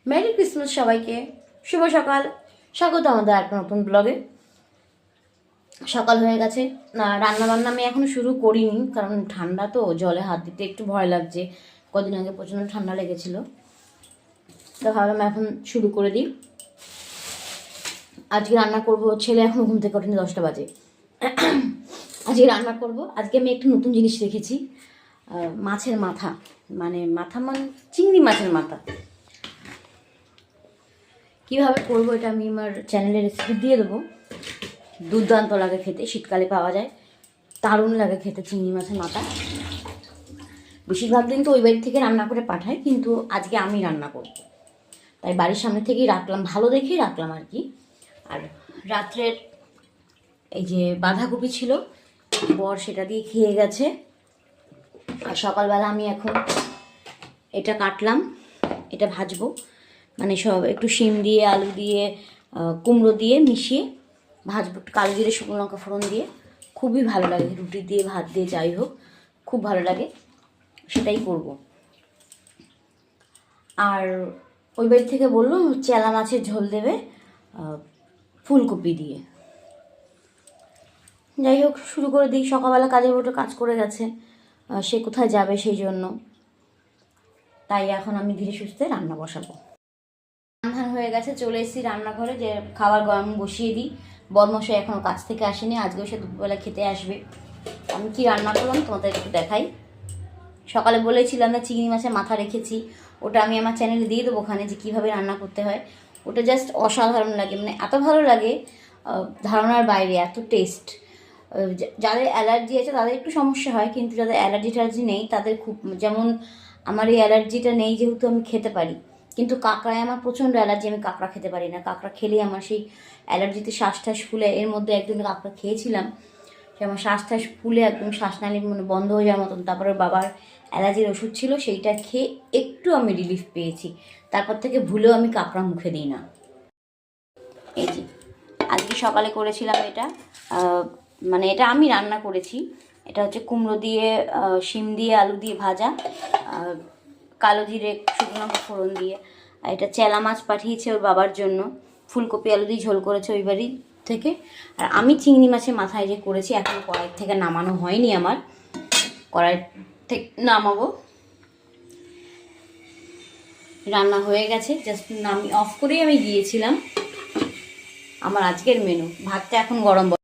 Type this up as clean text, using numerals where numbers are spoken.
Merry Christmas সবাইকে, শুভ সকাল। স্বাগত আমাদের একটা নতুন ব্লগে। সকাল হয়ে গেছে, রান্না বান্না আমি এখনো শুরু করিনি, কারণ ঠান্ডা তো, জলে হাত দিতে একটু ভয় লাগছে। কদিন আগে প্রচণ্ড ঠান্ডা লেগেছিল, তো ভাবলাম এখন শুরু করে দিই। আজকে রান্না করব, ছেলে এখন ঘুম থেকে ওঠেনি, 10টা বাজে। আজকে রান্না করব, আজকে আমি একটা নতুন জিনিস রেখেছি, মাছের মাথা, মানে চিংড়ি মাছের মাথা। কীভাবে করবো এটা আমি আমার চ্যানেলে রেসিপি দিয়ে দেবো। দুর্দান্ত লাগে খেতে, শীতকালে পাওয়া যায়, দারুণ লাগে খেতে চিংড়ি মাছের মাথা। বেশিরভাগ দিন তো ওই বাড়ি থেকে রান্না করে পাঠায়, কিন্তু আজকে আমি রান্না করব, তাই বাড়ির সামনে থেকেই রাখলাম, ভালো দেখেই রাখলাম আর কি। আর রাত্রের এই যে বাঁধাকপি ছিল, বর সেটা দিয়ে খেয়ে গেছে। আর সকালবেলা আমি এখন এটা কাটলাম, এটা ভাজবো, মানে সব একটু শিম দিয়ে, আলু দিয়ে, কুমড়ো দিয়ে মিশিয়ে ভাজবো, কালো জিরে শুকনো লঙ্কা ফোড়ন দিয়ে। খুবই ভালো লাগে, রুটি দিয়ে ভাত দিয়ে যাই হোক, খুব ভালো লাগে, সেটাই করব। আর ওই বাড়ি থেকে বললো চেলা মাছের ঝোল দেবে ফুলকপি দিয়ে। যাই হোক, শুরু করে দিই। সকালবেলা কাজের বউটা কাজ করে গেছে, সে কোথায় যাবে সেই জন্য, তাই এখন আমি ধীরে সুস্থে রান্না বসাবো। রান্না হয়ে গেছে, চলে এসেছি রান্নাঘরে, যে খাবার গরম বসিয়ে দিই। বরমশাই এখনও কাজ থেকে আসেনি, আজকেও সে দুপুরবেলা খেতে আসবে। আমি কি রান্না করলাম তোমাদের একটু দেখাই। সকালে বলেছিলাম না চিংড়ি মাছের মাথা রেখেছি, ওটা আমি আমার চ্যানেলে দিয়ে দেবো ওখানে, যে কীভাবে রান্না করতে হয়। ওটা জাস্ট অসাধারণ লাগে, মানে এত ভালো লাগে, ধারণার বাইরে, এত টেস্ট। যাদের অ্যালার্জি আছে তাদের একটু সমস্যা হয়, কিন্তু যাদের অ্যালার্জি নেই তাদের খুব, যেমন আমার এই অ্যালার্জিটা নেই যেহেতু আমি খেতে পারি, কিন্তু কাঁকড়ায় আমার প্রচণ্ড অ্যালার্জি, আমি কাঁকড়া খেতে পারি না। কাঁকড়া খেলেই আমার সেই অ্যালার্জিতে শ্বাস টাস ফুলে। এর মধ্যে একদিন কাঁকড়া খেয়েছিলাম, সে আমার শ্বাস টাস ফুলে একদম শ্বাসনালী মানে বন্ধ হয়ে যাওয়ার মতন। তারপরে বাবার অ্যালার্জির ওষুধ ছিল, সেইটা খেয়ে একটু আমি রিলিফ পেয়েছি। তারপর থেকে ভুলেও আমি কাঁকড়া মুখে দিই না। এই যে আজকে সকালে করেছিলাম এটা, মানে এটা আমি রান্না করেছি। এটা হচ্ছে কুমড়ো দিয়ে, শিম দিয়ে, আলু দিয়ে ভাজা, কালো জিরে শুকনো লঙ্কা ফোড়ন দিয়ে। আর এটা চেলা মাছ পাঠিয়েছে ওর বাবার জন্য, ফুলকপি আলু দিয়ে ঝোল করেছে ওই বাড়ি থেকে। আর আমি চিংড়ি মাছের মাথায় যে করেছি, এখন কড়াই থেকে নামানো হয়নি আমার, কড়াই থেকে নামাবো। রান্না হয়ে গেছে, জাস্ট অফ করেই আমি গিয়েছিলাম। আমার আজকের মেনু, ভাতটা এখন গরম